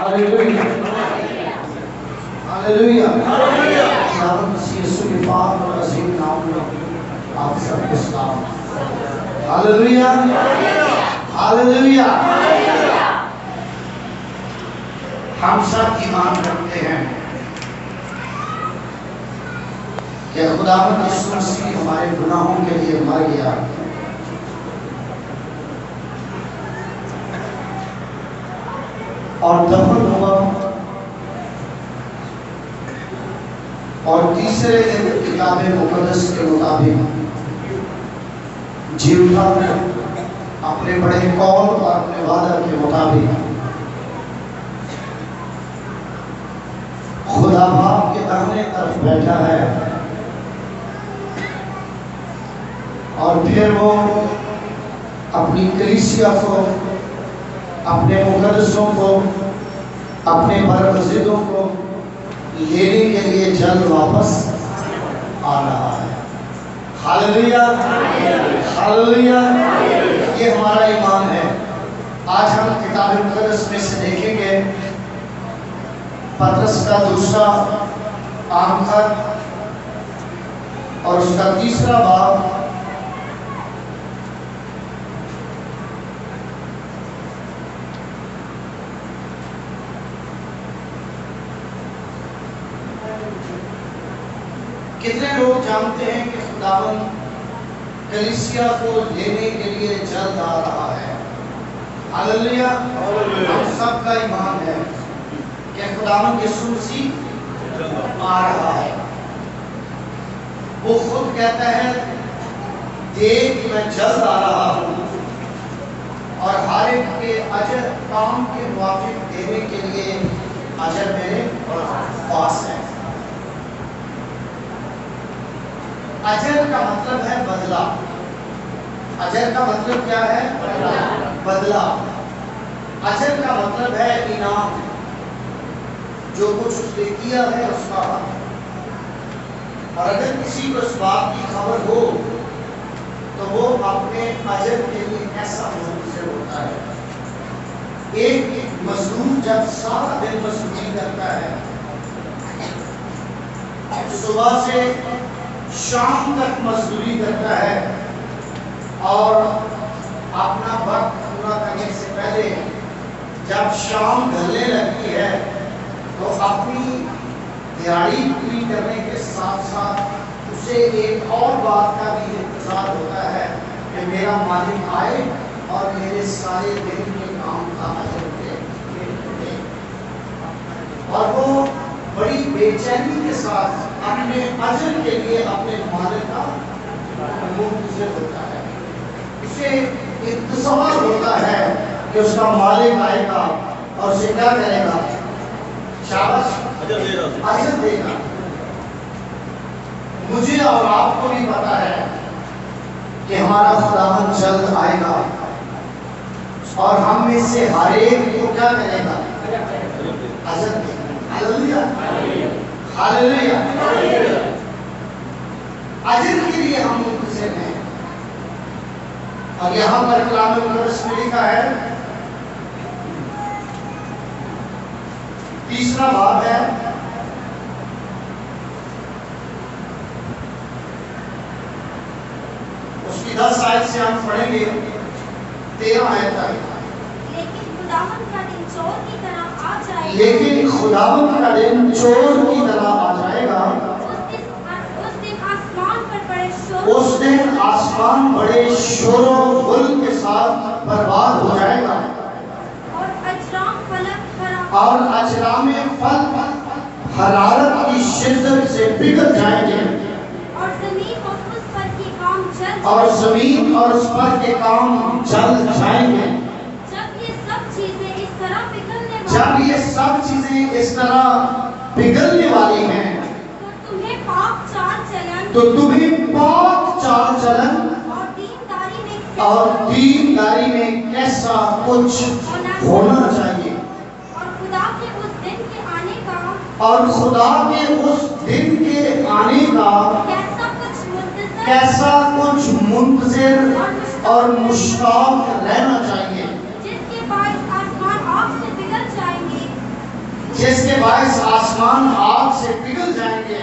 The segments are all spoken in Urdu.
ہاللویا ہاللویا خداوند مسیح یسوع کے پاک اور عظیم نام میں آپ سب کو سلام۔ Hallelujah hallelujah. ہم سب ایمان رکھتے ہیں کہ خداوند یسوع مسیح ہمارے گناہوں کے لیے مر گیا اور دفن ہوا اور تیسرے دن کتاب مقدس کے مطابق جی اٹھا اپنے بڑے قول اور اپنے وعدہ کے مطابق خدا باپ کے داہنے طرف بیٹھا ہے اور پھر وہ اپنی کلیسیا کو، اپنے مقدسوں کو، اپنے برگزیدوں کو لینے کے لیے جلد واپس آ رہا ہے۔ Hallelujah hallelujah. یہ ہمارا ایمان ہے۔ آج ہم کتاب مقدس میں سے دیکھیں گے پطرس کا دوسرا عام خط اور اس کا تیسرا باب، کتنے لوگ جانتے ہیں کہ خداوند کلیسیا کو لینے کے لیے جلد آ رہا ہے؟ ہاللویا۔ ہم سب کا ایمان ہے کہ خداوند یسوع مسیح آ رہا ہے۔ وہ خود کہتا ہے دیکھ میں جلد آ رہا ہوں اور ہر ایک کے اجر کام کے موافق دینے کے لیے اجر میرے پاس ہے۔ اجر کا مطلب ہے بدلہ۔ اجر کا مطلب کیا ہے؟ بدلہ۔ اجر کا مطلب ہے انعام، جو کچھ اس نے کیا ہے اس کا حق۔ اور اگر کسی کو اس بات کی خبر ہو تو وہ اپنے اجر کے لیے ایسا منتظر ہوتا ہے۔ ایک مزدور جب سارا دن مزدوری کرتا ہے، صبح سے شام تک مزدوری کرتا ہے اور اپنا وقت پورا کرنے سے پہلے جب شام ڈھلنے لگتی ہے تو اپنی دیہاڑی پوری کرنے کے ساتھ ساتھ اسے ایک اور بات کا بھی انتظار ہوتا ہے کہ میرا مالک آئے اور میرے سارے دن کے کام کا اجر دے۔ اور وہ بڑی بے چینی کے ساتھ اپنے اجر کے لیے اپنے مالک کا منتظر ہوتا ہے۔ اسے انتظار ہوتا ہے کہ اس کا مالک آئے گا اور اسے کیا کرے گا؟ شاباش، اجر دے گا۔ مجھے اور آپ کو بھی پتا ہے کہ ہمارا خداوند جلد آئے گا اور ہم میں سے ہر ایک کو کیا کرے گا؟ اجر دے گا۔ Hallelujah hallelujah. اجر کے لیے ہم منتظر ہیں۔ اور یہاں پر کلام مقدس میں لکھا ہے، تیسرا باب ہے، اس کی 10 آیت سے ہم پڑھیں گے 13 آیت تک۔ لیکن خداوند کا دن چور کی طرح آ جائے گا۔ لیکن خداوند کا دن چور کی طرح آ جائے گا۔ اس دن آسمان بڑے شور و غل کے ساتھ برباد ہو جائے گا اور اجرام فلک حرارت کی شدت سے پگھل جائیں گے اور زمین اور اس پر کے کام جل جائیں گے۔ جب یہ سب چیزیں اس طرح پگھلنے والی ہیں تو تمہیں پاک چال چلن اور دینداری میں کیسا کچھ ہونا چاہیے، اور خدا کے اس دن کے آنے کا کیسا کچھ منتظر اور مشتاق رہنا چاہیے، جس کے باعث آسمان آگ سے پگھل جائیں گے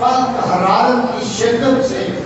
فلک حرارت کی شدت سے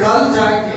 گل جائیں گے،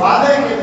وعدے کے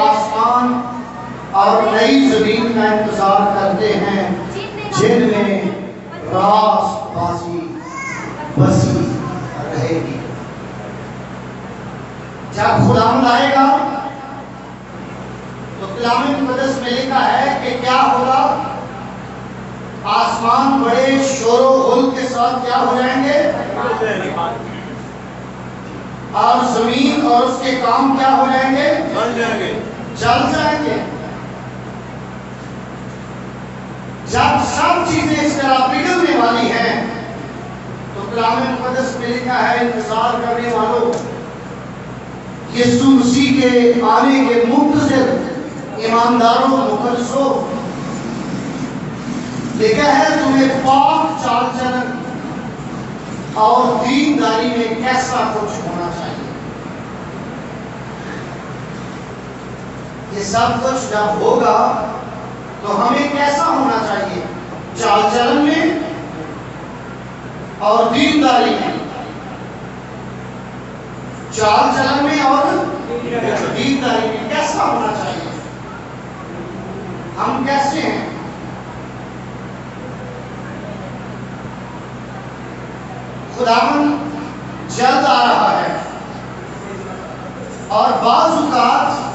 آسمان اور نئی زمین کا انتظار کرتے ہیں جن میں راست بازی بسی رہے گی۔ جب خداوند آئے گا تو کلام مقدس میں لکھا ہے کہ کیا ہوگا؟ آسمان بڑے شور و غل کے ساتھ کیا ہو جائیں گے؟ اور زمین اور اس کے کام کیا ہو جائیں گے؟ جل جائیں گے۔ جب سب چیزیں اس طرح پگھلنے والی ہیں تو کلام مقدس میں لکھا ہے انتظار کرنے والوں، یسوع مسیح کے آنے کے منتظر ایمانداروں مخلصوں، لکھا ہے تمہیں پاک چال چلن اور دینداری میں کیسا کچھ ہونا چاہیے۔ یہ سب کچھ جب ہوگا تو ہمیں کیسا ہونا چاہیے؟ چال چلن میں اور دینداری میں، چال چلن میں اور دینداری میں کیسا ہونا چاہیے؟ ہم کیسے ہیں؟ خداوند جلد آ رہا ہے اور بعض اوقات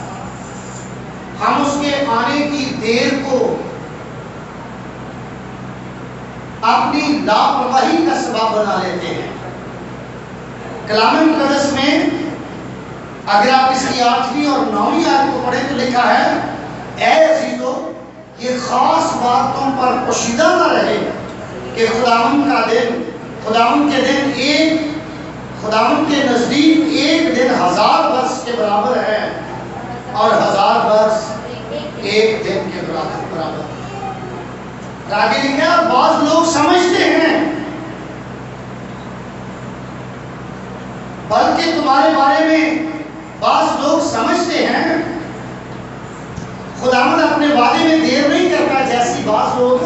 ہم اس کے آنے کی دیر کو اپنی لاپرواہی کا سبب بنا لیتے ہیں۔ کلام مقدس میں اگر آپ اس کی 8ویں اور 9ویں آیت کو پڑھیں تو لکھا ہے، اے عزیزو یہ خاص بات تم پر پوشیدہ نہ رہے کہ خداوند کا دن، خداوند کے دن ایک، خداوند کے نزدیک ایک دن 1000 برس کے برابر ہے اور 1000 برس ایک دن کے برابر۔ آگے لکھا بعض لوگ سمجھتے ہیں، بلکہ تمہارے بارے میں بعض لوگ سمجھتے ہیں خداوند اپنے وعدے میں دیر نہیں کرتا جیسی بعض لوگ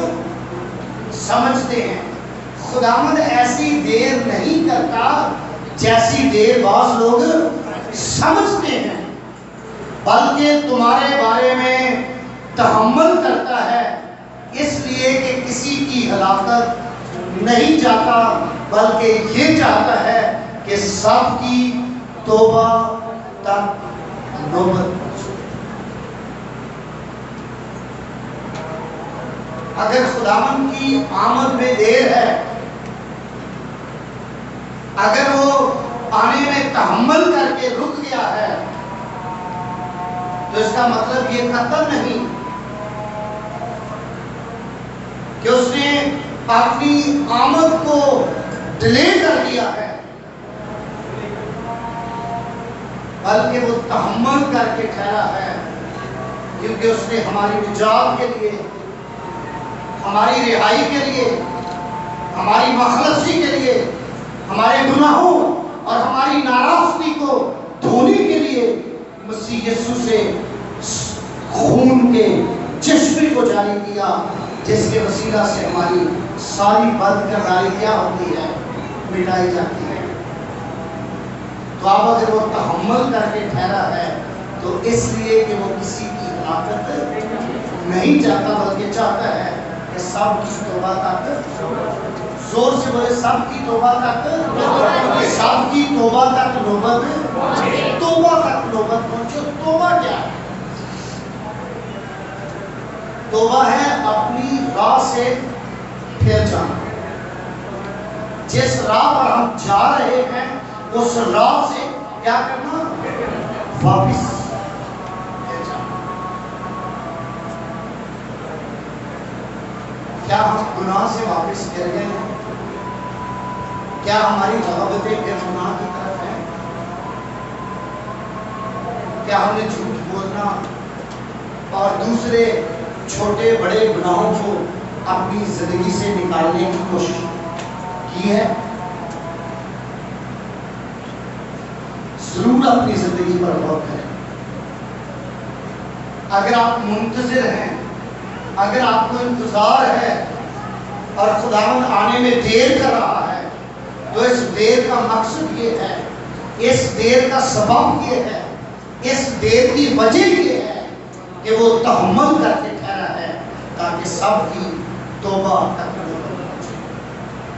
سمجھتے ہیں۔ خداوند ایسی دیر نہیں کرتا جیسی دیر بعض لوگ سمجھتے ہیں، بلکہ تمہارے بارے میں تحمل کرتا ہے، اس لیے کہ کسی کی ہلاکت نہیں چاہتا بلکہ یہ چاہتا ہے کہ سب کی توبہ تک نوبت پہنچے۔ اگر خداوند کی آمد میں دیر ہے، اگر وہ آنے میں تحمل کر کے رک گیا ہے تو اس کا مطلب یہ قطعاً نہیں کہ اس نے اپنی آمد کو ڈیلے کر دیا ہے، بلکہ وہ تحمل کر کے ٹھہرا ہے، کیونکہ اس نے ہماری نجات کے لیے، ہماری رہائی کے لیے، ہماری مخلصی کے لیے، ہمارے گناہوں اور ہماری ناراضگی کو دھونے کے لیے مسیح یسوع سے خون کے چشمے کو جاری کیا، جس کے وسیلہ سے ہماری ساری بدکرداری کیا ہوتی ہے؟ مٹائی جاتی ہے۔ تو اب اگر وہ تحمل کر کے ٹھہرا ہے تو اس لیے کہ وہ کسی کی ہلاکت نہیں چاہتا بلکہ چاہتا ہے کہ سب کی توبہ تک، زور سے بولے، سب کی توبہ تک، سب کی توبہ تک نوبت، توبہ تک نوبت پہنچو۔ توبہ کیا ہے؟ توبہ ہے اپنی راہ سے پھر جانا۔ جس راہ پر ہم جا رہے ہیں اس راہ سے کیا کرنا؟ واپس پھر جانا۔ کیا ہم گناہ سے واپس پھر گئے ہیں؟ کیا ہماری رغبتیں پھر گناہ کی طرف ہیں؟ کیا ہم نے جھوٹ بولنا اور دوسرے چھوٹے بڑے گناہوں کو اپنی زندگی سے نکالنے کی کوشش کی ہے؟ ضرور اپنی زندگی پر غور کریں. اگر آپ منتظر ہیں، اگر آپ کو انتظار ہے اور خداوند آنے میں دیر کر رہا ہے، تو اس دیر کا مقصد یہ ہے، اس دیر کا سبب یہ ہے، اس دیر کی وجہ یہ ہے کہ وہ تحمل کر کے ٹھہرا ہے تاکہ سب کی توبہ تک پہنچے،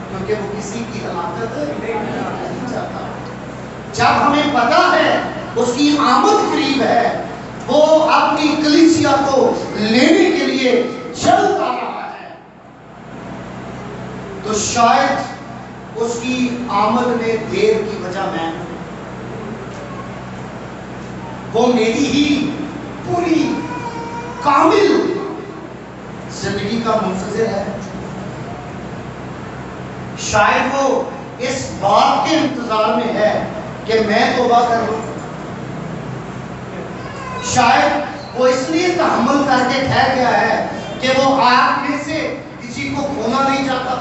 کیونکہ وہ کسی کی ہلاکت نہیں چاہتا. جب ہمیں پتا ہے اس کی آمد قریب ہے، وہ اپنی کلیسیا کو لینے کے لیے جلد آ رہا ہے، تو شاید اس کی آمد میں دیر کی وجہ میں وہ میری ہی پوری کامل زندگی کا منتظر ہے. شاید وہ اس بات کے انتظار میں ہے کہ میں توبہ کروں. شاید وہ اس لیے تحمل کر کے ٹھہر گیا ہے کہ وہ آپ میں سے کسی کو کھونا نہیں چاہتا.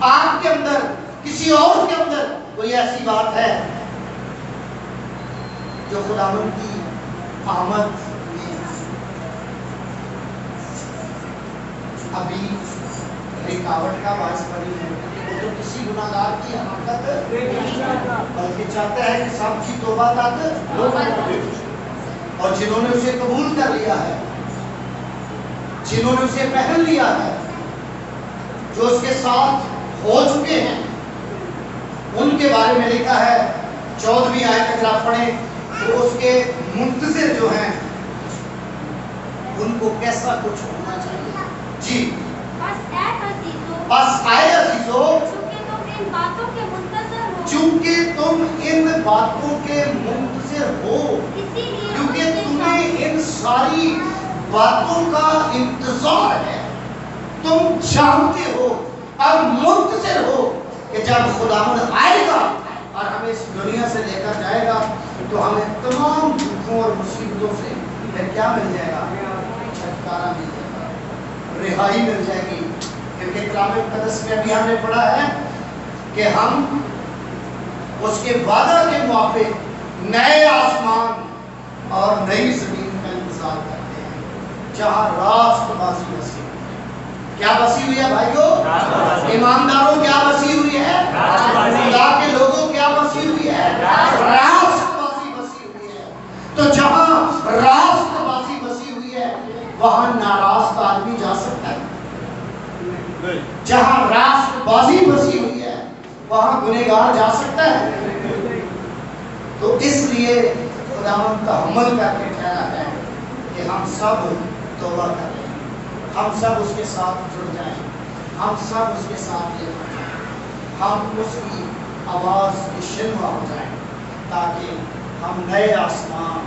آپ کے اندر، کسی اور کے اندر کوئی ایسی بات ہے جو خداوند کی آمد ابھی رکاوٹ کا باعث بنی ہے. وہ تو کسی گناہگار کی حماقت بلکہ چاہتا ہے کہ سب کی توبہ تک ہو جائے، اور جنہوں نے اسے قبول کر لیا ہے، جنہوں نے اسے پہن لیا ہے، جو اس کے ساتھ ہو چکے ہیں، ان کے بارے میں لکھا ہے 14ویں آیت اگر آپ پڑھیں تو اس کے منتظر جو ہیں ان کو کیسا کچھ ہونا چاہیے. جی بس آئے عزیزو، چونکہ تم ان باتوں کے منتظر ہو، کیونکہ تمہیں ان ساری باتوں کا انتظار ہے. تم جانتے ہو اور منتظر ہو کہ جب خداوند آئے گا اور ہمیں اس دنیا سے لے کر جائے گا تو ہمیں تمام دکھوں اور مصیبتوں سے پھر کیا مل جائے گا؟ چھٹکارا مل جائے گا، رہائی مل جائے گی. کیونکہ کلام مقدس میں ابھی ہم نے پڑھا ہے کہ ہم اس کے وعدہ کے موافق نئے آسمان اور نئی زمین کا انتظار کرتے ہیں جہاں راست بازی بسی. کیا بسی ہوئی ہے بھائیو؟ ایمانداروں کیا بسی ہوئی ہے؟ خدا کے لوگوں کیا بسی ہوئی ہے؟ راست بازی بسی ہوئی ہے. تو جہاں راست بازی بسی ہوئی ہے وہاں ناراست آدمی جا سکتا ہے. جہاں راست بازی بسی ہوئی ہے وہاں گنہگار جا سکتا ہے. تو اس لیے خداوند تحمل کر کے ٹھہرا ہے کہ ہم سب توبہ کریں، ہم سب اس کے ساتھ جڑ جائیں، ہم سب اس کے ساتھ لے جائیں، ہم اس کی آواز کی شنوا ہو جائیں تاکہ ہم نئے آسمان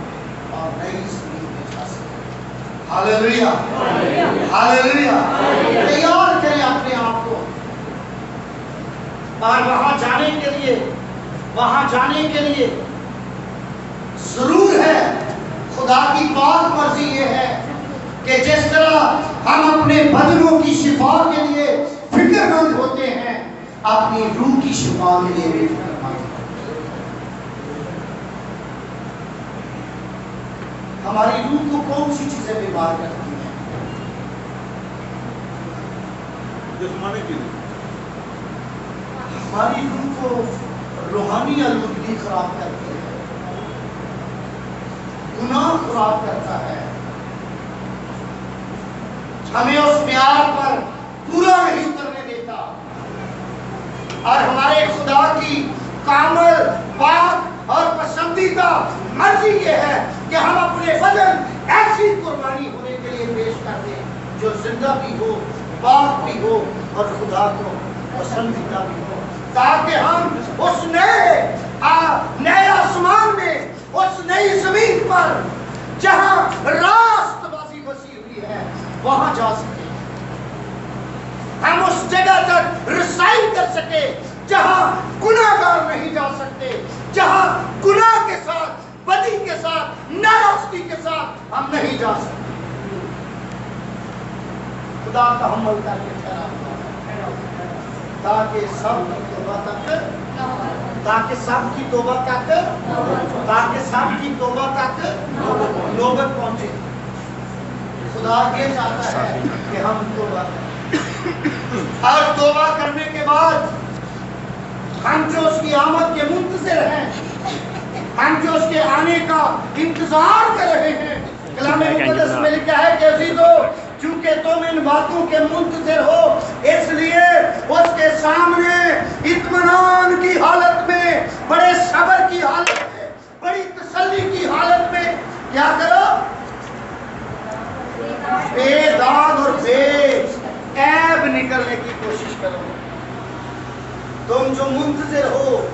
اور نئی زمین میں جا سکیں. ہاللیلویہ، ہاللیلویہ. تیار کریں اپنے آپ کو، اور وہاں جانے کے لیے ضرور ہے خدا کی پاک مرضی یہ ہے کہ جس طرح ہم اپنے بدنوں کی شفا کے لیے فکر مند ہوتے ہیں، اپنی روح کی شفا کے لیے بھی فکر مند ہوتے ہیں. ہماری روح کو کون سی چیزیں بیمار کرتی ہیں؟ جسمانی چیزیں. ہماری روح کو روحانی آلودگی خراب کرتی ہے، گناہ خراب کرتا ہے، ہمیں اس پیار پر پورا نہیں اترنے دیتا، اور ہمارے خدا کی کامل پاک اور پسندیدہ مرضی یہ ہے کہ ہم اپنے بدن ایسی قربانی ہونے کے لیے پیش کر دیں جو زندہ بھی ہو، پاک بھی ہو اور خدا کو پسندیدہ بھی ہو، تاکہ ہم اس نئے آسمان میں، اس نئی زمین پر جہاں راست بازی بسی ہوئی ہے وہاں جا سکیں. ہم اس جگہ تک رسائی کر سکے جہاں گناہگار نہیں جا سکتے، جہاں گناہ کے ساتھ، بدی کے ساتھ، ناراستی کے ساتھ ہم نہیں جا سکتے. خدا تحمل کر کے ٹھہرا ہوا ہے تاکہ سب کی توبہ تک تاکہ سب کی توبہ تک نوبت پہنچے. خدا یہ چاہتا ہے کہ ہم توبہ کریں اور توبہ کرنے کے بعد ہم جو اس کی آمد کے منتظر ہیں, ہم جو اس کے آنے کا انتظار کر رہے ہیں. کلام مقدس میں لکھا ہے کہ عزیزو چونکہ تم ان باتوں کے منتظر ہو اس لیے اس کے سامنے اطمینان کی حالت میں, بڑے صبر کی حالت میں, بڑی تسلی کی حالت میں کیا کرو, بے داغ اور بے عیب نکلنے کی کوشش کرو. تم جو منتظر ہو,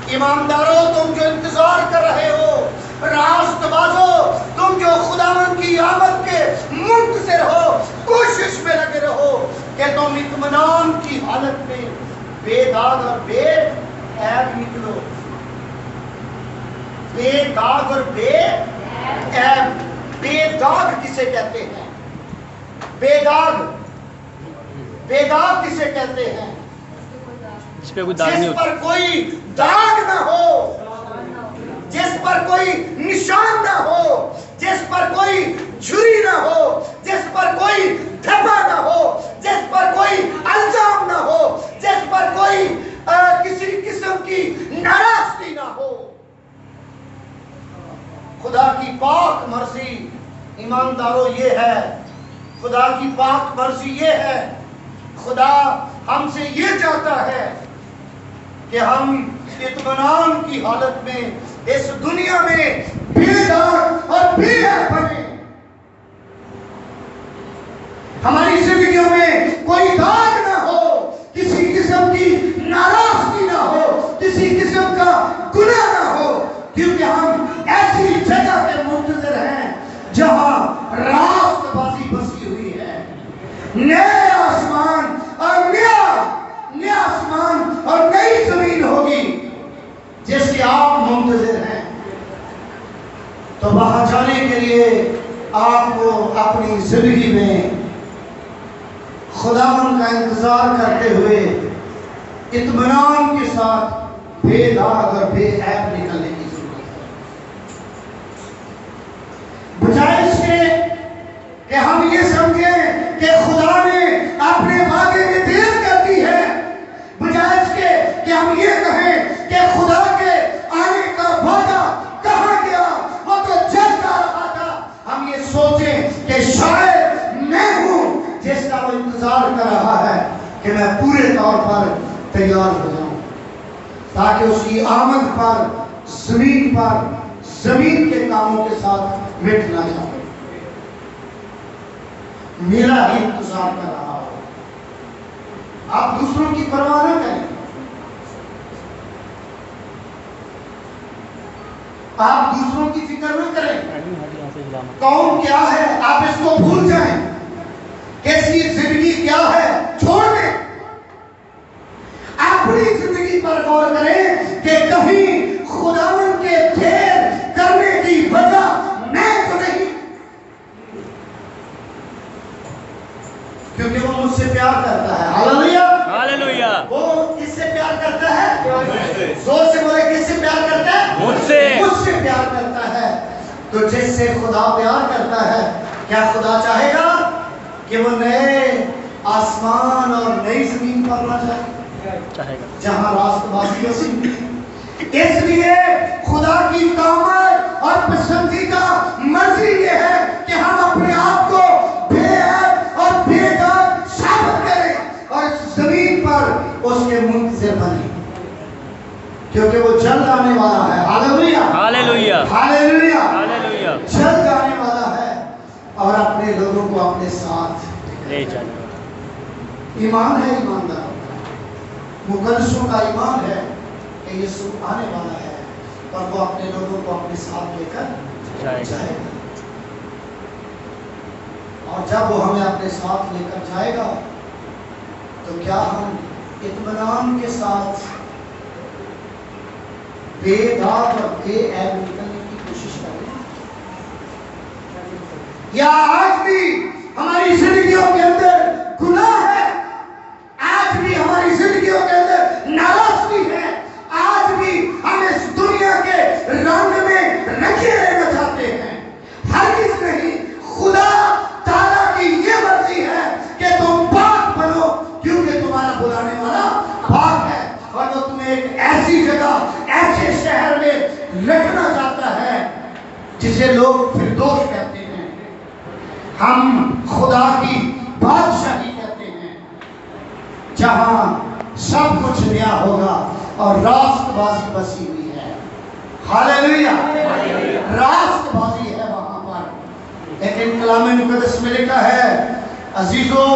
ایماندارو تم جو انتظار کر رہے ہو, راست بازو تم جو خداوند کی آمد کے منتظر ہو, کوشش میں لگے رہو کہ تم اطمینان کی حالت میں بے داغ اور بے عیب نکلو. بے داغ اور بے عیب. بے داغ کسے کہتے ہیں؟ بے داغ کسے کہتے ہیں؟ جس پہ کوئی داغ نہیں جس ہوتا, پر کوئی داغ نہ ہو, جس پر کوئی نشان نہ ہو, جس پر کوئی جھری نہ ہو, جس پر کوئی دھبا نہ ہو, جس پر کوئی الزام نہ ہو, جس پر کوئی کسی قسم کی ناراضگی نہ ہو. خدا کی پاک مرضی ایمانداروں یہ ہے, خدا کی پاک مرضی یہ ہے, خدا ہم سے یہ چاہتا ہے کہ ہم اطمینان کی حالت میں اس دنیا میں بے داغ اور بے عیب بنے. ہماری زندگیوں میں کوئی داغ نہ ہو, کسی قسم کی ناراضگی نہ ہو, کسی قسم کا گناہ نہ ہو, کیونکہ ہم ایسی جگہ پہ منتظر ہیں جہاں راست بازی بسی ہوئی ہے. نئے آسمان اور نیا آسمان اور نئی زمین ہوگی جس کے آپ منتظر ہیں. تو وہاں جانے کے لیے آپ کو اپنی زندگی میں خداوند کا انتظار کرتے ہوئے اطمینان کے ساتھ بے داغ اور بے عیب نکلنے کی ضرورت ہے. بجائے اس کے کہ ہم یہ سمجھیں کہ خدا نے اپنے وعدے میں دیر کر دی ہے, بجائے اس کے کہ ہم یہ کہیں کہ خدا کے آنے کا وعدہ کہاں گیا, وہ تو جلد آ رہا تھا, ہم یہ سوچیں کہ شاید میں ہوں جس کا وہ انتظار کر رہا ہے کہ میں پورے طور پر تیار ہو جاؤں تاکہ اس کی آمد پر زمین کے کاموں کے ساتھ مٹ نہ جاؤں, میرا ہی انتظار کر رہا ہو. آپ دوسروں کی پرواہ نہ کریں, آپ دوسروں کی فکر نہ کریں. کون کیا ہے آپ اس کو بھول جائیں, کیسی زندگی کیا ہے چھوڑ دیں. اپنی زندگی پر غور کریں کہ کہیں خداوند کے دیر کرنے کی وجہ میں تو نہیں, کیونکہ وہ مجھ سے پیار کرتا ہے. Hallelujah hallelujah. وہ کس سے پیار کرتا ہے؟ زور سے بولے, کس سے پیار کرتا ہے؟ مجھ سے پیار کرتا ہے. تو جس سے خدا پیار کرتا ہے, کیا خدا چاہے گا کہ وہ نئے آسمان اور نئی زمین پر نہ جائے جہاں راست بازی بسی؟ اس لیے خدا کی کامت اور پسندیدہ مرضی یہ ہے کہ ہم اپنے آپ کو بے عیب اور بے داغ ثابت کریں اور اس زمین پر اس کے منتظر بنیں, کیونکہ وہ جلد آنے والا ہے. Hallelujah hallelujah hallelujah. ہاللویا. جلد آنے والا ہے اور اپنے لوگوں کو اپنے ساتھ لے جانے. ایمان ہے, ایماندار مقدسوں کا ایمان ہے کہ یسوع آنے والا ہے اور وہ اپنے لوگوں کو اپنے ساتھ لے کر جائے گا. اور جب وہ ہمیں اپنے ساتھ لے کر جائے گا تو کیا ہم اطمینان کے ساتھ بے داغ اور بے عیب نکلنے کی کوشش کریں, یا آج بھی ہماری زندگیوں کے اندر گناہ ہے, آج بھی ہماری زندگیوں کے اندر ناراضگی ہے, جسے لوگ فردوس کہتے ہیں، ہم خدا کی بادشاہی کہتے ہیں، جہاں سب کچھ نیا ہوگا اور راست بازی بسی ہوئی ہے۔ ہاللیلویہ، راست بازی ہے وہاں پر۔ لیکن کلام مقدس میں لکھا ہے، عزیزو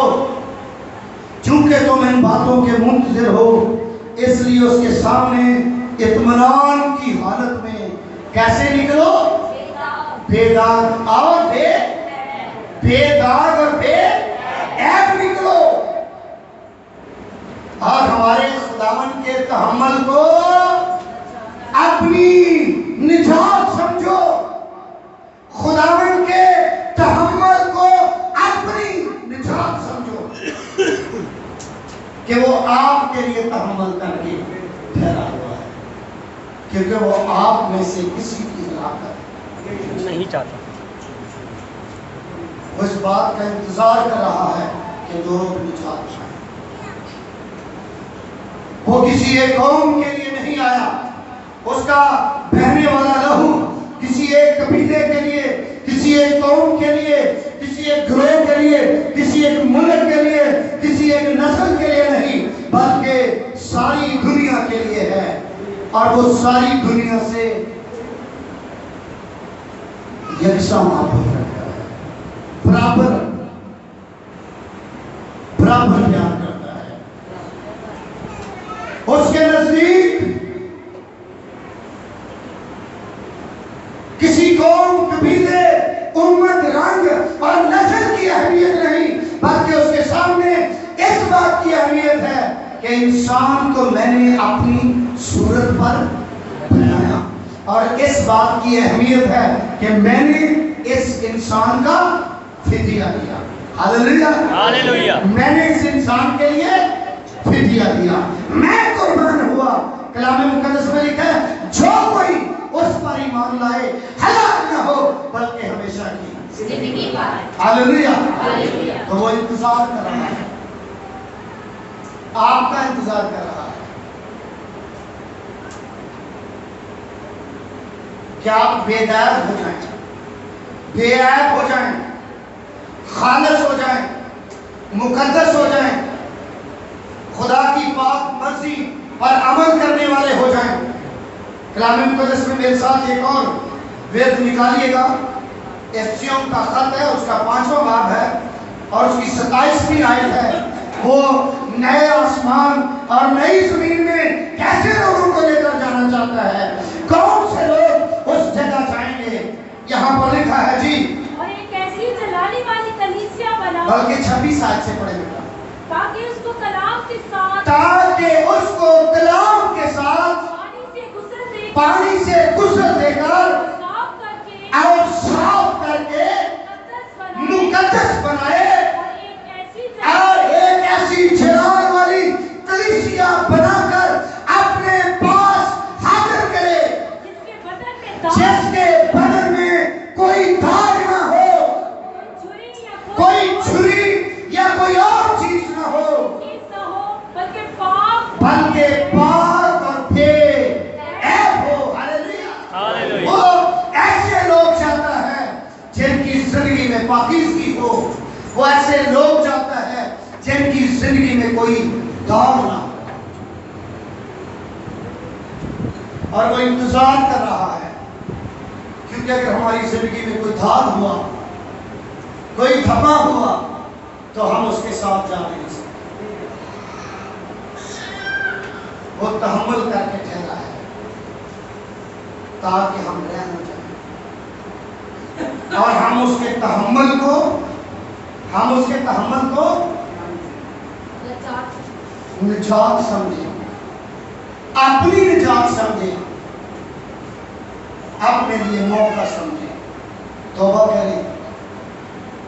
چونکہ تم ان باتوں کے منتظر ہو، اس لیے اس کے سامنے اطمینان کی حالت میں کیسے نکلو؟ بے داغ اور بے داغ اور بے عیب نکلو، اور ہمارے خداوند کے تحمل کو اپنی نجات سمجھو، خداوند کے تحمل کو اپنی نجات سمجھو، کہ وہ آپ کے لیے تحمل کر کے ٹھہرا ہوا ہے، کیونکہ وہ آپ میں سے کسی کی ہلاکت نہیں چاہتا۔ وہ اس بات کا انتظار کر رہا ہے کہ لوگ نجات پائیں۔ وہ کسی ایک قوم کے لیے نہیں آیا، اس کا بہنے والا لہو کسی ایک قبیلے کے لیے، کسی ایک قوم کے لیے، کسی ایک گروہ کے لیے، کسی ایک ملک کے لیے، کسی ایک نسل کے لیے نہیں، بلکہ ساری دنیا کے لیے ہے، اور وہ ساری دنیا سے یکساں محبت رکھتا ہے، برابر پیار کرتا ہے۔ اس کے نزدیک کسی قوم، قبیلے، امت، رنگ اور نسل کی اہمیت نہیں، بلکہ اس کے سامنے اس بات کی اہمیت ہے کہ انسان کو میں نے اپنی صورت پر بنایا، اور اس بات کی اہمیت ہے کہ میں نے اس انسان کا فدیہ دیا۔ ہاللیلویہ، میں نے اس انسان کے لیے فدیہ دیا، میں قربان ہوا۔ کلام مقدس میں لکھا ہے، جو کوئی اس پر ایمان لائے ہلاک نہ ہو بلکہ ہمیشہ کی زندگی پائے۔ ہاللیلویہ، تو وہ انتظار کر رہا ہے، آپ کا انتظار کر رہا ہے کہ آپ بے داغ ہو جائیں، بے عیب ہو جائیں، خالص ہو جائیں، مقدس ہو جائیں، خدا کی پاک مرضی پر عمل کرنے والے ہو جائیں۔ کلام مقدس میں میرے ساتھ ایک اور ویرد نکالیے گا، افسیوں کا خط ہے، اس کا 5واں باب ہے اور اس کی 27ویں آیت ہے۔ وہ نئے آسمان اور نئی زمین میں کیسے لوگوں کو لے کر جانا چاہتا ہے، کون سے لوگ اس جگہ جائیں گے۔ یہاں پر لکھا ہے جی، اور ایک ایسی جلانے والی کلیسیا بنا، بلکہ 26 آیت سے پڑھے گا، تاکہ اس کو کلام کے ساتھ پانی سے غسل دے کر اور صاف کر کے مقدس بنائے، اور ایک ایسی جلال والی کلیسیا بنا کر اپنے پاس حاضر کرے، جس کے بدن میں کوئی داغ نہ ہو، کوئی چھری یا کوئی اور چیز نہ ہو، بلکہ پاک اور بے عیب ہو۔ ہاللیلویہ، وہ ایسے لوگ چاہتا ہے جن کی زندگی میں پاکیزگی ہو، وہ ایسے لوگ چاہتا ہے جن کی زندگی میں کوئی داغ نہ ہو، اور وہ انتظار کر رہا ہے، کیونکہ اگر ہماری زندگی میں کوئی داغ ہوا، کوئی دھبا ہوا، تو ہم اس کے ساتھ جا نہیں سکتے۔ وہ تحمل کر کے ٹھہرا ہے تاکہ ہم رہ نہ جائیں، اور ہم اس کے تحمل کو نجات سمجھیں، اپنی نجات سمجھیں، اپنے لیے موقع سمجھیں، توبہ کریں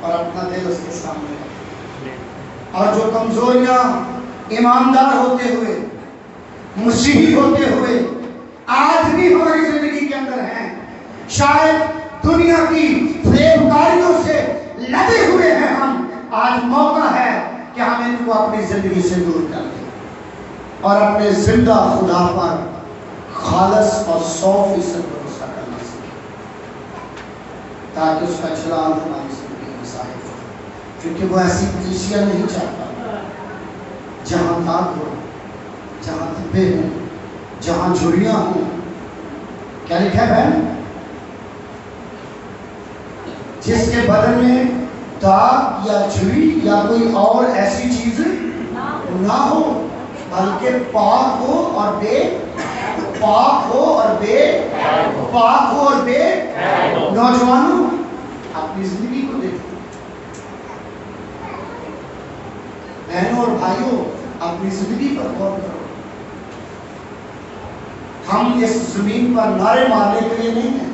اور اپنا دل اس کے سامنے رکھیں، اور جو کمزوریاں ایماندار ہوتے ہوئے، مسیحی ہوتے ہوئے آج بھی ہماری زندگی کے اندر ہیں، شاید دنیا کی فریبکاریوں سے لدے ہوئے ہیں ہم، آج موقع ہے کہ ہم ان کو اپنی زندگی سے دور کر دیں اور اپنے زندہ خدا پر خالص اور 100% بھروسہ کرنا سیکھیں۔ تاکہ اس کا جلال ہماری زندگی میں ظاہر ہو، کیونکہ وہ ایسی کلیسیا نہیں چاہتا جہاں داغ ہو، جہاں دھبے ہوں، جہاں جھریاں ہوں۔ کیا لکھا ہے بہن؟ جس کے بدن میں داغ یا جھری یا کوئی اور ایسی چیز نہ ہو، بلکہ پاک ہو اور بے پاک ہو اور بے پاک ہو اور بے۔ نوجوانوں اپنی زندگی کو دیکھو، بہنوں اور بھائیوں اپنی زندگی پر غور کرو۔ ہم اس زمین پر نعرے مارنے کے لیے نہیں ہیں،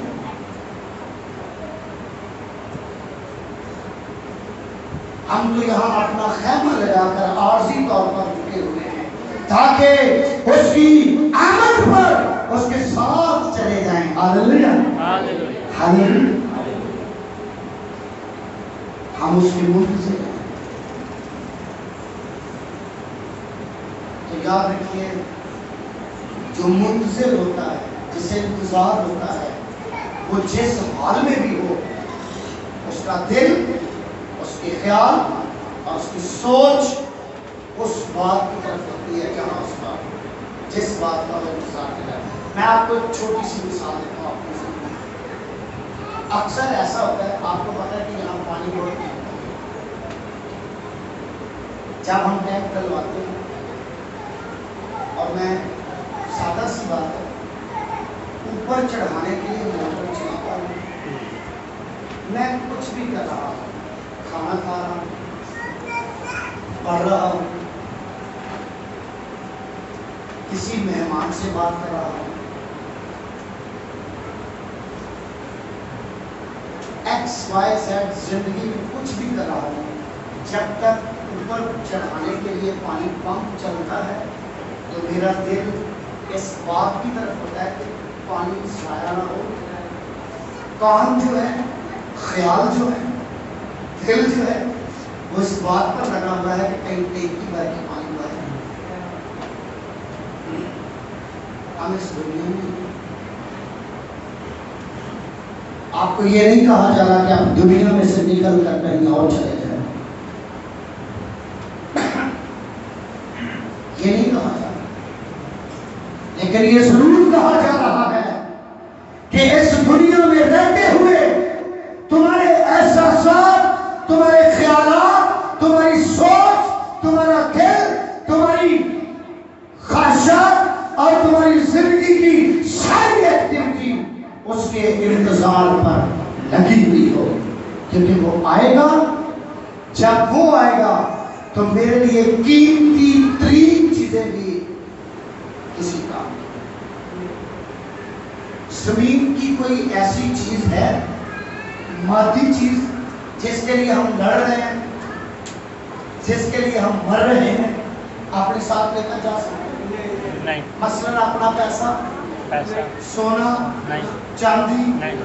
ہم تو یہاں اپنا خیمہ لگا کر عارضی طور پر رکے ہوئے ہیں تاکہ اس کی آمد پر اس کے ساتھ چلے جائیں۔ ہاللیلویا ہاللیلویا۔ ہم اس کے منتظر ہیں۔ تو یاد رکھیے، جو منتظر ہوتا ہے، جسے انتظار ہوتا ہے، وہ جس حال میں بھی ہو، اس کا دل، اس کے خیال اور اس کی سوچ اس بات کی طرف ہوتی ہے جہاں اس کا جس بات کا وہ انتظار کر رہا ہے۔ میں آپ کو ایک چھوٹی سی مثال دیتا ہوں اپنی زندگی میں۔ اکثر ایسا ہوتا ہے، آپ کو پتا ہے کہ یہاں پانی بہت نہیں ہوتا، جب ہم ٹینک ڈلواتے ہیں، اور میں سادہ سی بات ہے، اوپر چڑھانے کے لیے موٹر چلاتا ہوں، میں کچھ بھی کر رہا ہوں، کھانا کھا رہا ہوں، پڑھ رہا ہوں، کسی مہمان سے بات کر رہا ہوں، ایکس وائی زیڈ زندگی میں کچھ بھی کر رہا ہوں، جب تک اوپر چڑھانے کے لیے پانی پمپ چلتا ہے تو میرا دل اس بات کی طرف ہوتا ہے کہ پانی ضائع نہ ہو۔ کان جو ہے، خیال جو ہے، دل جو ہے، وہ اس بات پر لگا ہوا ہے کہ کہیں ٹینکی بھر کے پانی ہوا ہے۔ ہم اس دنیا میں آپ کو یہ نہیں کہا جا رہا کہ آپ دنیا میں سے نکل کر کہیں اور چلے جائیں، یہ نہیں کہا جا رہا، لیکن یہ ضرور کہا جا رہا ہے کہ اس دنیا میں رہتے ہوئے تمہارے احساسات، تمہارے خیالات، تمہاری سوچ، تمہارا دل، تمہاری خواہشات اور تمہاری زندگی کی ساری ایکٹیویٹی اس کے انتظار پر لگی ہوئی ہو، کیونکہ وہ آئے گا۔ جب وہ آئے گا تو میرے لیے قیمتی ترین چیزیں بھی کسی کام نہیں۔ زمین کی کوئی ایسی چیز ہے، مادی چیز، جس کے لیے ہم لڑ رہے ہیں، جس کے لیے ہم مر رہے ہیں، اپنے ساتھ لے کر جا سکتے ہیں؟ نہیں۔ مثلاً اپنا پیسہ، سونا، نہیں، چاندی، نہیں،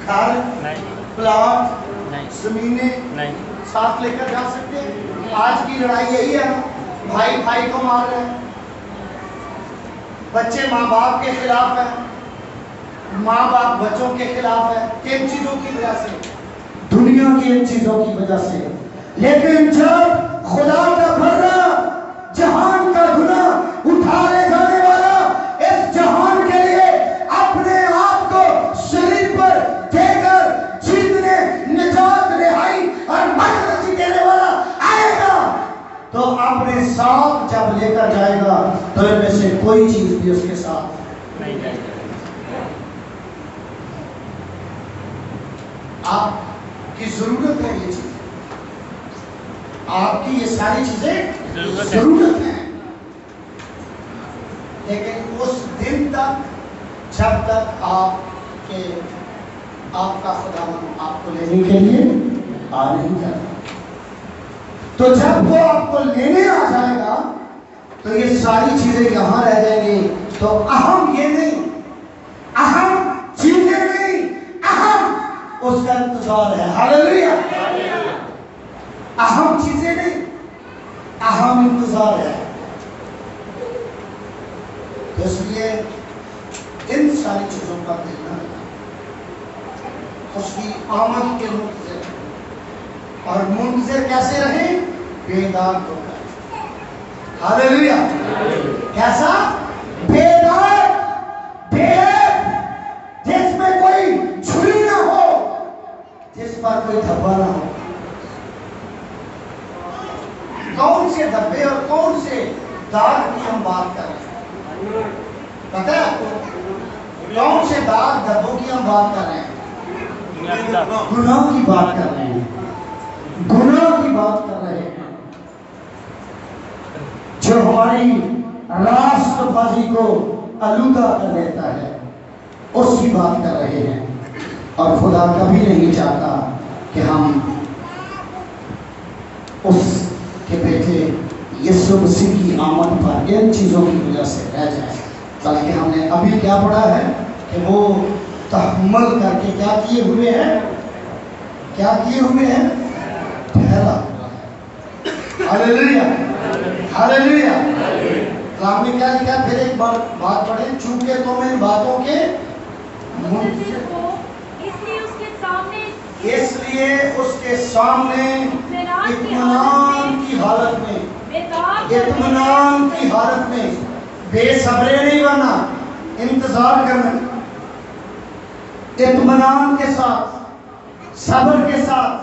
گھر، نہیں، پلاٹ، نہیں، زمینیں نہیں۔ ساتھ لے کر جا سکتے ہیں؟ آج کی لڑائی یہی ہے، بھائی بھائی کو مار رہے ہیں، بچے ماں باپ کے خلاف ہیں، ماں باپ بچوں کے خلاف ہے۔ کن چیزوں کی وجہ سے؟ دنیا کی ان چیزوں کی وجہ سے۔ لیکن جب خدا کا بھرنا، جہان کا گناہ اٹھا لے جانے والا، اس جہان کے لیے اپنے آپ کو صلیب پر دے کر جیتنے، نجات، رہائی اور مغفرت دینے والا آئے گا، تو اپنے ساتھ جب لے کر جائے گا تو ان میں سے کوئی چیز بھی اس کے ساتھ نہیں جائے گا۔ آپ کی ضرورت ہے یہ چیز، آپ کی یہ ساری چیزیں ضرورت ہے، لیکن اس دن تک جب تک آپ کا خدا آپ کو لینے کے لیے آ نہیں جاتا، تو جب وہ آپ کو لینے آ جائے گا تو یہ ساری چیزیں یہاں رہ جائیں گی۔ تو اہم یہ نہیں، اہم چیزیں نہیں، اہم اس کا انتظار ہے۔ ہاللیلویا۔ اہم چیزیں نہیں، اہم انتظار ہے۔ اس لیے ان ساری چیزوں کا دھیان رکھنا۔ اس کی آمد کے منتظر، اور منتظر کیسے رہیں؟ بیدار ہو کر۔ ہاللیلویا! کیسا؟ بیدار، جس میں کوئی چھری نہ ہو، جس پر کوئی دھبا نہ ہو۔ کون سے دھبے اور کون سے داغ کی ہم بات کر رہے ہیں؟ پتہ ہے آپ کو کون سے داغ دھبوں کی ہم بات کر رہے ہیں؟ گناہ کی بات کر رہے ہیں، گناہ کی بات کر رہے ہیں، جو ہماری راست بازی کو آلودہ کر دیتا ہے، اس کی بات کر رہے ہیں۔ اور خدا کبھی نہیں چاہتا کہ ہم اس کے بیٹے یسوع مسیح کی آمد پر ان چیزوں کی وجہ سے رہ جائیں، بلکہ ہم نے ابھی کیا پڑھا ہے کہ وہ تحمل کر کے کیا کیے ہوئے ہیں؟ کیا کیے ہوئے ہیں؟ ٹھہرا ہوا ہے۔ ہاللیلویا! ہاللیلویا! کلام میں کیا لکھا ہے؟ پھر ایک بار بات پڑھیں، چونکہ تم ان باتوں کے اس لیے اس کے سامنے اطمینان کی حالت میں، اطمینان کی حالت میں بے صبرے نہیں بننا، انتظار کرنا، اطمینان کے ساتھ، صبر کے ساتھ،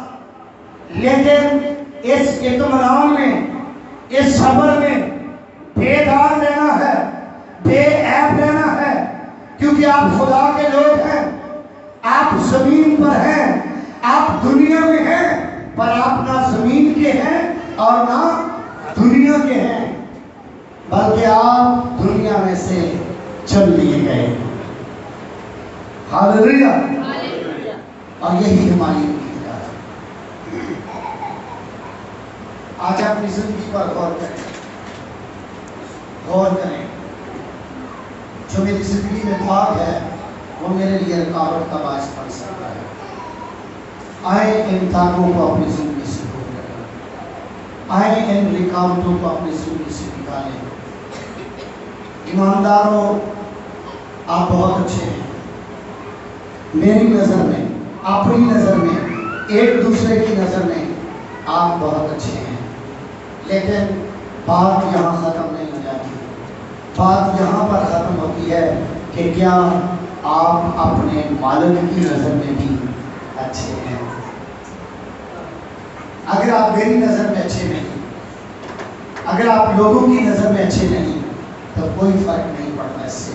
لیکن اس اطمینان میں، اس صبر میں بیدار رہنا ہے، بے عیب رہنا ہے، کیونکہ آپ خدا کے لوگ ہیں، آپ زمین پر ہیں، آپ دنیا میں ہیں، پر آپ نہ زمین کے ہیں اور نہ دنیا کے ہیں، بلکہ آپ دنیا میں سے چل لیے گئے۔ ہاللیلویا! اور یہی ہماری امید ہے۔ آج اپنی زندگی پر غور کریں، غور کریں، جو میری زندگی میں داغ ہے وہ میرے لیے رکاوٹ کا باعث بن سکتا ہے۔ آئے ان داغوں کو اپنی زندگی سے دور کریں، آئے ان رکاوٹوں کو اپنی زندگی سے نکالیں۔ ایمانداروں، آپ بہت اچھے ہیں، میری نظر میں، اپنی نظر میں، ایک دوسرے کی نظر میں آپ بہت اچھے ہیں، لیکن بات یہاں ختم نہیں ہو جاتی۔ بات یہاں پر ختم ہوتی ہے کہ کیا آپ اپنے مالک کی نظر میں بھی اچھے ہیں؟ اگر آپ میری نظر میں اچھے نہیں، اگر آپ لوگوں کی نظر میں اچھے نہیں، تو کوئی فرق نہیں پڑتا اس سے۔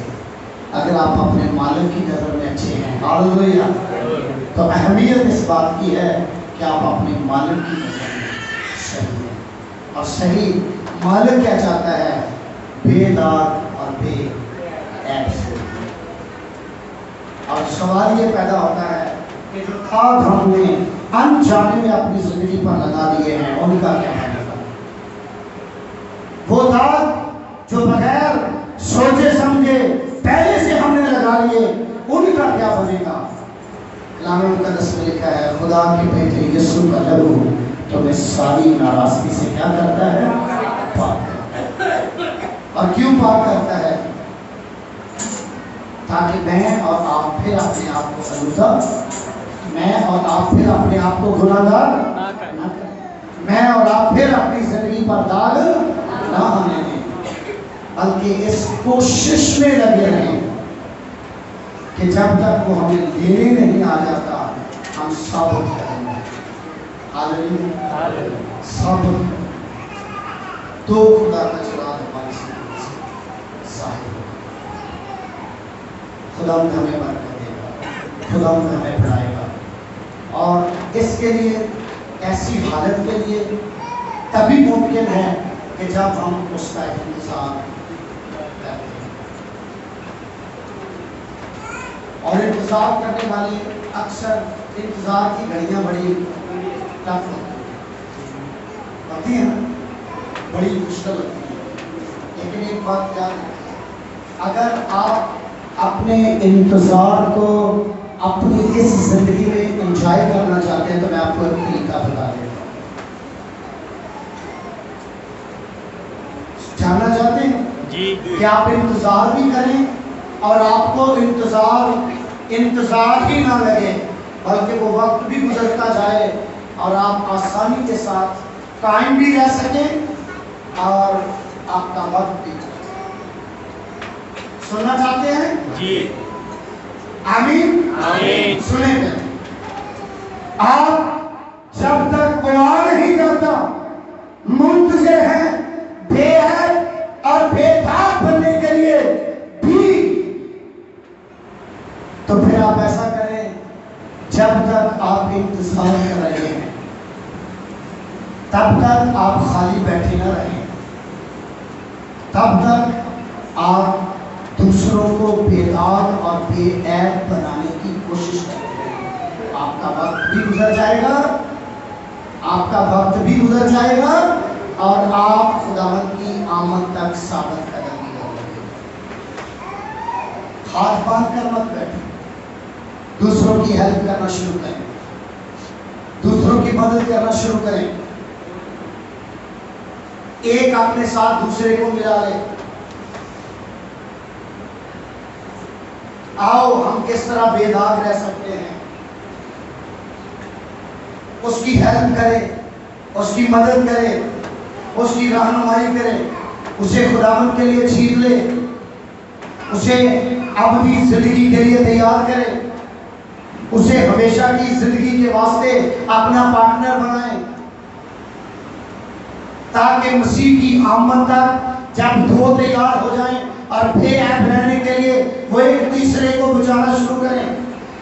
اگر آپ اپنے مالک کی نظر میں اچھے ہیں، ہاللیلویا، تو اہمیت اس بات کی ہے کہ آپ اپنے مالک کی نظر میں صحیح ہیں۔ اور صحیح مالک کیا چاہتا ہے؟ بے داغ اور بے عیب سے۔ اور سوال یہ پیدا ہوتا ہے کہ جو داغ ہم نے انجانے میں اپنی زندگی پر لگا دیے ہیں، ان کا کیا ہوگا؟ وہ داغ جو بغیر سوچے سمجھے پہلے سے ہم نے لگا لیے، ان کا کیا بنے گا؟ کلام مقدس میں لکھا ہے، خدا کے بیٹے یسوع کا لہو تمہیں ساری ناراضگی سے کیا کرتا ہے؟ پاک کرتا ہے۔ اور کیوں پاک کرتا ہے؟ تاکہ میں اور آپ پھر اپنے آپ کو آلودہ، میں اور آپ پھر اپنے آپ کو گناہگار نہ کریں، میں اور آپ پھر اپنی زندگی پر داغ نہ آنے دیں، بلکہ اس کوشش میں لگے رہیں کہ جب تک وہ ہمیں لینے نہیں آ جاتا ہم ثابت کریں گے۔ ہاللیلویا! ثابت تو خدا کا جلال ہماری زندگی سے ظاہر ہوگا۔ خدا ہمیں برکت دے گا، خدا ہمیں بڑھائے گا، اور اس کے لیے، ایسی حالت کے لیے تبھی ممکن ہے کہ جب ہم اس کا انتظار کرتے ہیں۔ اور انتظار کرنے والی اکثر انتظار کی گھڑیاں بڑی ٹف ہوتی ہیں، بڑی مشکل ہوتی ہے، لیکن ایک بات یاد رکھیں، اگر آپ اپنے انتظار کو اپنی اس زندگی میں انجوائے کرنا چاہتے ہیں تو میں آپ کو ایک طریقہ بتا دیتا ہوں۔ جاننا چاہتے ہیں جی کہ آپ انتظار بھی کریں اور آپ کو انتظار ہی نہ لگے، بلکہ وہ وقت بھی گزرتا جائے اور آپ آسانی کے ساتھ قائم بھی رہ سکیں اور آپ کا وقت بھی سننا چاہتے ہیں؟ جی آمین آمین۔ سنیں گے آپ جب تک دعا نہیں کرتا منتظر ہیں بے عیب اور بے داغ بننے کے لیے بھی، تو پھر آپ ایسا کریں جب تک آپ انتظار کر رہے ہیں تب تک آپ خالی بیٹھے نہ رہیں، تب تک آپ دوسروں کو بے داغ اور بے عیب بنانے کی کوشش کرتے ہیں۔ آپ کا وقت بھی گزر جائے گا، آپ کا وقت بھی گزر جائے گا اور آپ خداوند کی آمد تک ثابت قدم بھی رہیں گے۔ ہاتھ باندھ کر مت بیٹھیں، دوسروں کی ہیلپ کرنا شروع کریں، دوسروں کی مدد کرنا شروع کریں۔ ایک اپنے ساتھ دوسرے کو ملا لے۔ آؤ ہم کس طرح بے داغ رہ سکتے ہیں، اس کی ہیلپ کرے، اس کی مدد کرے، اس کی رہنمائی کرے، اسے خداوند کے لیے چیر لے، اسے ابدی زندگی کے لیے تیار کرے، اسے ہمیشہ کی زندگی کے واسطے اپنا پارٹنر بنائیں، تاکہ مسیح کی آمد تک جب دو تیار ہو جائیں اور بے عیب رہنے کے لیے وہ ایک تیسرے کو بچانا شروع کریں۔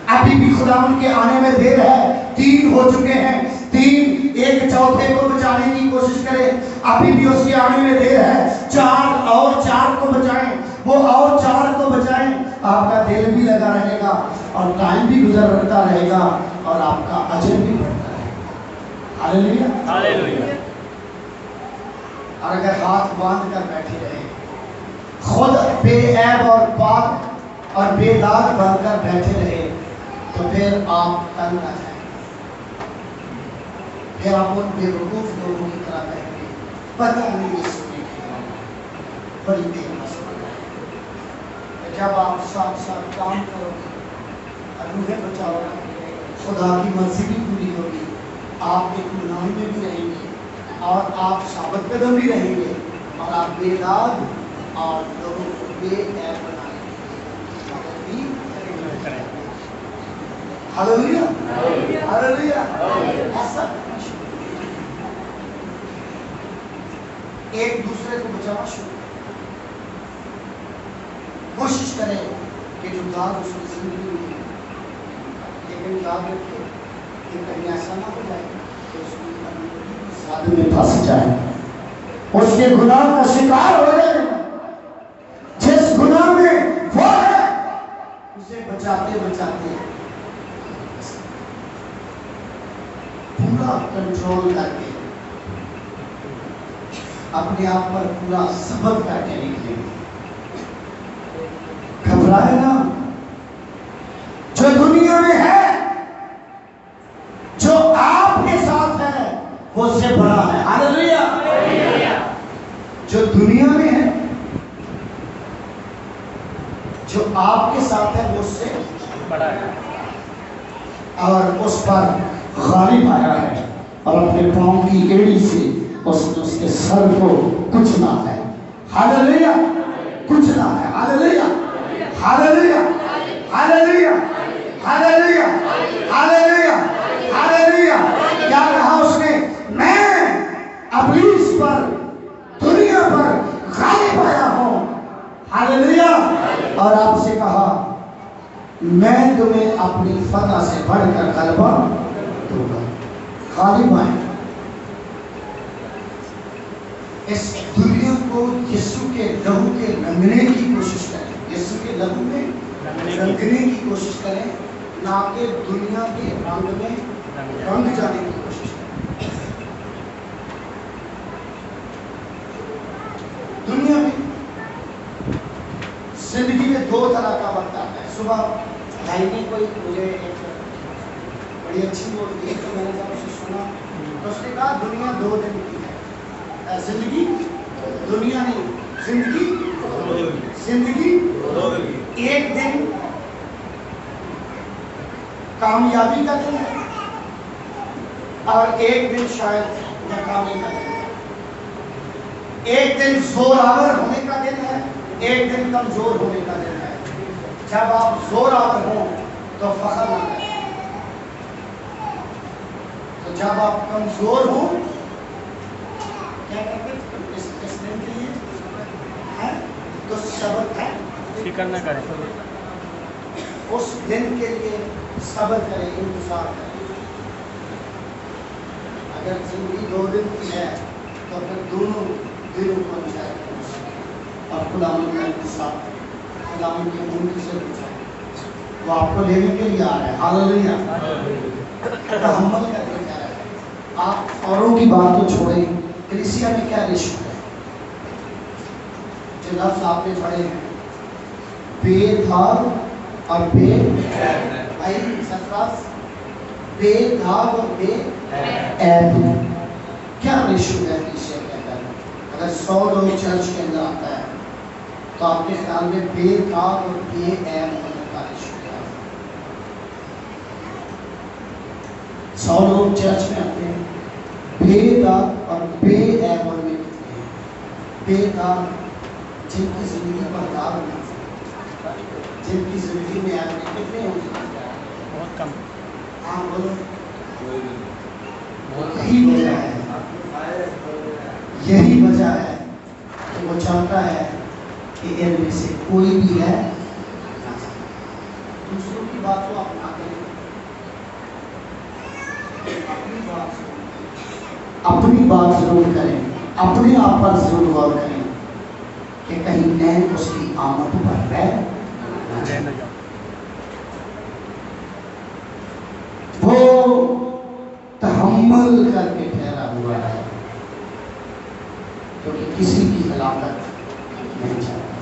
ابھی بھی خداوند کے آنے میں دیر ہے، 3 ہو چکے ہیں، 3 ایک چوتھے کو بچانے کی کوشش کریں، ابھی بھی اس کے آنے میں دیر ہے، 4 اور 4 کو بچائیں، وہ اور 4 کو بچائیں۔ آپ کا دل بھی لگا رہے گا اور ٹائم بھی گزرتا رہے گا اور آپ کا اجر بھی بڑھتا رہے گا۔ ہاللیلویا ہاللیلویا۔ اور اگر ہاتھ باندھ کر بیٹھے رہے، خود بے عیب اور پاک اور بے داغ بن کر بیٹھے رہے، تو پھر آپ تنگ نہ جائیں، پھر آپ ان بے وقوف لوگوں کی طرح کہیں گے پتہ نہیں یہ سننے کی بڑی دیر نہ سن رہے۔ جب آپ ساتھ ساتھ کام کرو گے، روحیں بچاؤ گے، خدا کی مرضی بھی پوری ہوگی، آپ ایک گناہ میں بھی رہیں گے اور آپ ثابت قدم بھی رہیں گے اور آپ بے داغ اور لوگوں کو بے عیب بنانے کے لیے مدد بھی کریں گے۔ ہاللیلویا ہاللیلویا۔ ایسا ایک دوسرے کو بچانا شروع کریں، کوشش کریں کہ جو داغ اس کی زندگی میں ہے، لیکن یاد رکھیں کہ کہیں ایسا نہ ہو جائے کہ اس کی زیادہ میں پھنس جائے، اس کے گناہ کا شکار ہو جائے، جس گناہ میں وہ ہے اسے بچاتے بچاتے پورا کنٹرول کر کے اپنے آپ پر پورا ضبط کر کے نکلے۔ گھبرائے نا، جو دنیا میں ہے، جو آپ کے ساتھ ہے، وہ اس سے بڑا ہے۔ ہاللیلویا۔ جو دنیا میں ہے، جو آپ کے ساتھ ہے، وہ اس سے بڑا ہے اور اس پر غالب آیا ہے اور اپنے پاؤں کی ایڑی سے اس نے اس کے سر کو کچلا ہے۔ ہاللیلویا، کچلا ہے۔ ہاللیلویا ہاللیلویا ہاللیلویا ہاللیلویا ہاللیلویا ہاللیلویا۔ کیا کہا اس نے؟ میں ابلیس پر، دنیا پر غالب آیا ہوں۔ ہاللیلویا۔ اور آپ سے کہا میں تمہیں اپنی فتح سے بڑھ کر غلبہ دوں گا۔ غالب آئے۔ اس دنیا کو یسوع کے لہو کے رنگنے کی کوشش کریں، یسوع کے لہو میں رنگنے کی کوشش کریں، نہ کہ دنیا کے رنگ میں رنگ جانے کی کوشش کریں۔ دنیا میں زندگی میں 2 طرح کا وقت آتا ہے۔ صبح بھائی نے کوئی مجھے ایک بڑی اچھی بول دی تو میں نے جب اسے سنا تو اس نے کہا دنیا 2 دن کی ہے، زندگی دنیا نہیں، زندگی 1 دن کامیابی کا دن ہے اور ایک دن شاید ناکامی کا دن ہے. ایک دن زور آور ہونے کا دن ہے, ایک دن کمزور ہونے کا دن ہے. جب آپ زور آور ہوں تو فخر نہ کریں, تو جب آپ کمزور ہوں کیا کرتے اس دن کے لیے ہے تو صبر ہے, فکر نہ کریں, اس دن کے لیے صبر کریں, انتظار کریں. اگر زندگی 2 دن کی ہے تو پھر دونوں دنوں کو انجوائے کریں اور خداوند کا انتظار کریں, خداوند کے منہ سے پوچھیں, وہ آپ کو لینے کے لیے آ رہا ہے. ہاللیلویہ. تحمل کا دن ہے. آپ اوروں کی بات کو چھوڑیں, کلیسیا میں کیا رشوت ہے؟ جو لفظ آپ نے پڑھے ہیں بے دھاگ اور بے بھائی سرفراز, بے دھاگ اور بے عیب, کیا ریشو ہے کلیسیا کے اندر؟ اگر 100 لوگ چرچ کے اندر آتا ہے تو آپ کے خیال میں بے دھاگ اور بے عیب ہونے کا ریشو کیا ہے؟ 100 لوگ چرچ میں آتے ہیں, بے داغ اور بے عیب ہونے کتنے ہیں؟ بے داغ جن کی زندگی پر داغ نہیں, جن کی زندگی میں عیب نہیں, کتنے ہوں گے؟ بہت کم. ہاں بولو. یہی وجہ ہے, یہی وجہ ہے کہ وہ چاہتا ہے کہ ان میں سے کوئی بھی ہے دوسروں کی بات کو آپ نہ کریں, اپنی بات ضرور کریں, اپنے آپ پر ضرور غور کریں کہ کہیں میں اس کی آمد پر رہ نہ جاؤں. وہ تحمل کر کے ٹھہرا ہوا ہے کیونکہ کسی کی ہلاکت نہیں چاہتا.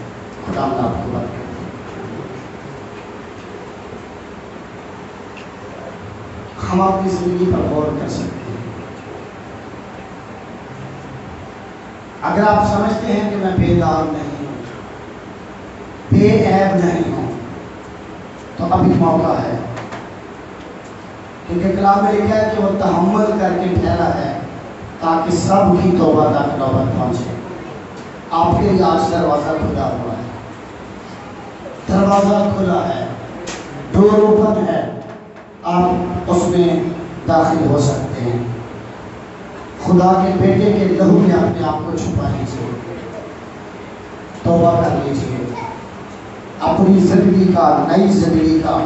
خدا آپ کو برکت دے. ہم اپنی زندگی پر غور کر سکتے ہیں. اگر آپ سمجھتے ہیں کہ میں بے داغ نہیں ہوں, بے عیب نہیں ہوں, تو ابھی موقع ہے, کیونکہ کلام میں لکھا ہے کہ وہ تحمل کر کے ٹھہرا ہے تاکہ سب کی توبہ تک نوبت پہنچے. آپ کے لیے آج دروازہ کھلا ہوا ہے, دروازہ کھلا ہے, ڈور اوپن ہے, آپ اس میں داخل ہو سکتے ہیں. خدا کے بیٹے کے لہو میں اپنے آپ کو چھپا لیجیے, توبہ کر لیجیے, اپنی زندگی کا, نئی زندگی کا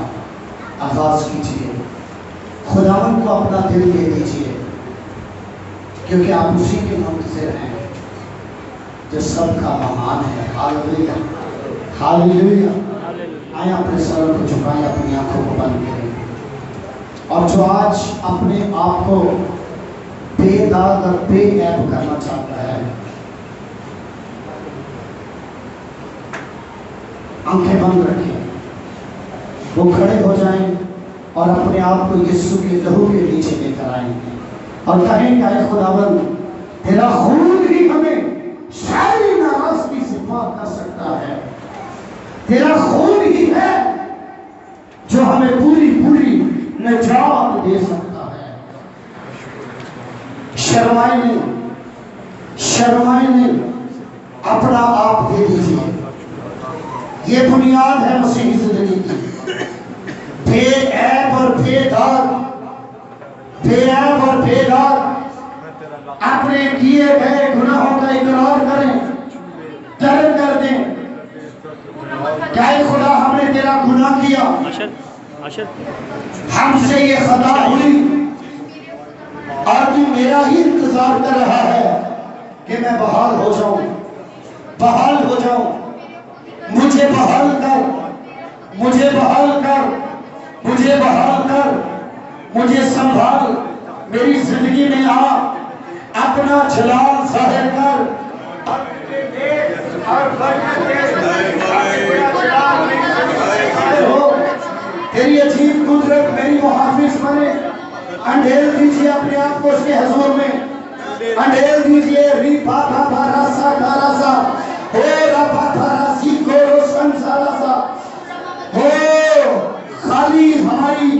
آغاز کیجیے. خداوند کو اپنا دل دے دیجیے, کیونکہ آپ اسی کے منتظر ہیں جو سب کا مہان ہے. ہاللیلویہ, ہاللیلویہ. آئیں اپنے سروں کو جھکائیں, اپنی آنکھوں کو بند کریں, اور جو آج اپنے آپ کو بے داغ اور بے عیب کرنا چاہتا ہے, آنکھیں بند رکھیں, وہ کھڑے ہو جائیں اور اپنے آپ کو یسوع کے لہو کے نیچے لے کر آئیں اور کہیں کہ اے خداوند, تیرا خون ہی ہمیں ساری ناراضگی سے پاک کر سکتا ہے. تیرا خون ہی ہے جو ہمیں پوری پوری نجات دے سکتا ہے. شرمائے نہیں, شرمائے نہیں, اپنا آپ دے دیجیے. یہ بنیاد ہے مسیحی زندگی کی. بے عیب اور بے داغ, بے عیب اور بے داغ, اپنے کیے گئے گناہوں کا اقرار کریں, درد کر دیں. کیا خدا ہم نے تیرا گناہ کیا, ہم سے یہ خطا ہوئی, اور تو میرا ہی انتظار کر رہا ہے کہ میں بحال ہو جاؤں, بحال ہو جاؤں. مجھے بحال کر, مجھے بحال کر, مجھے بحال کر, مجھے سنبھال, میری زندگی میں آ, اپنا جلال ظاہر کر, اور برکت تیری عجیب قدرت میری محافظ بنے. انڈھیل دیجیے اپنے آپ کو اس کے حضور میں, انڈھیل دیجیے. ری پاپا باراسا کاراسا ہو رابا باراسی کو روشن سالاسا ہو. خالی ہماری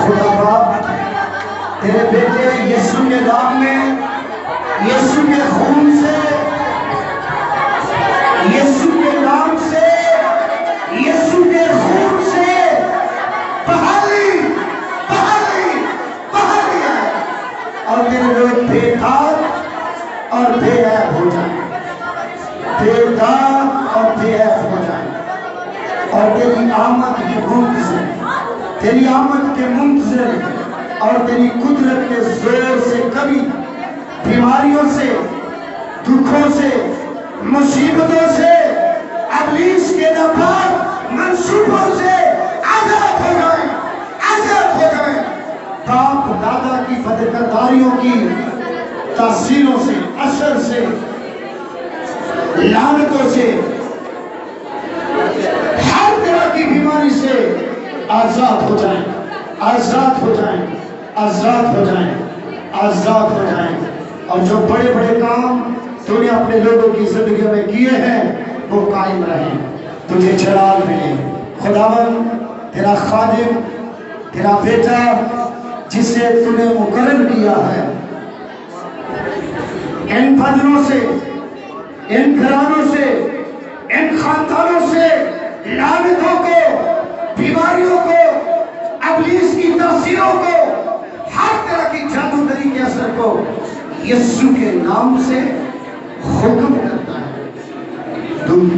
خدا باپ تیرے بیٹے یسوع کے نام میں، یسوع کے خون سے، یسوع کے نام سے، یسوع کے خون سے بحالی بحالی بحالی ہے، اور تیرے لوگ بے داغ اور بے عیب ہو جائیں، بے داغ اور بے عیب ہو جائیں، اور تیری آمد کی منتظر، تیری آمد کے منتظر اور تیری قدرت کے زور سے کبھی بیماریوں سے، دکھوں سے، مصیبتوں سے، ابلیس کے ناپاک منصوبوں سے آزاد ہو جائیں، آزاد ہو جائیں، باپ دادا کی بدکرداریوں کی تاثیروں سے، اثر سے، لعنتوں سے، ہر طرح کی بیماری سے آزاد ہو جائیں، آزاد ہو جائیں، آزاد ہو جائیں، آزاد ہو جائیں، اور جو بڑے بڑے کام تو نے اپنے لوگوں کی زندگیوں میں کیے ہیں وہ قائم رہیں، تجھے جلال ملے۔ خداوند تیرا خادم، تیرا بیٹا جسے تو نے مقرر کیا ہے، ان بدنوں سے، ان گھرانوں سے، ان خاندانوں سے لعنتوں کو، بیماریوں کو، ابلیس کی تاثیروں کو، ہر طرح کی جادوگری کے اثر کو یسوع کے نام سے ختم کرتا ہے۔ تم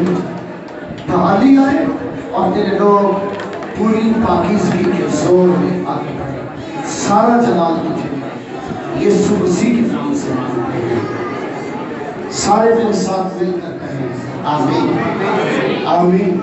بحالی آئے اور تیرے لوگ پوری پاکیزگی کے زور میں آگے بڑھے۔ سارا جلال تجھے یسوع مسیح کے نام سے مانگتے ہیں۔ سارے میرے ساتھ مل کر کہیں آمین، آمین۔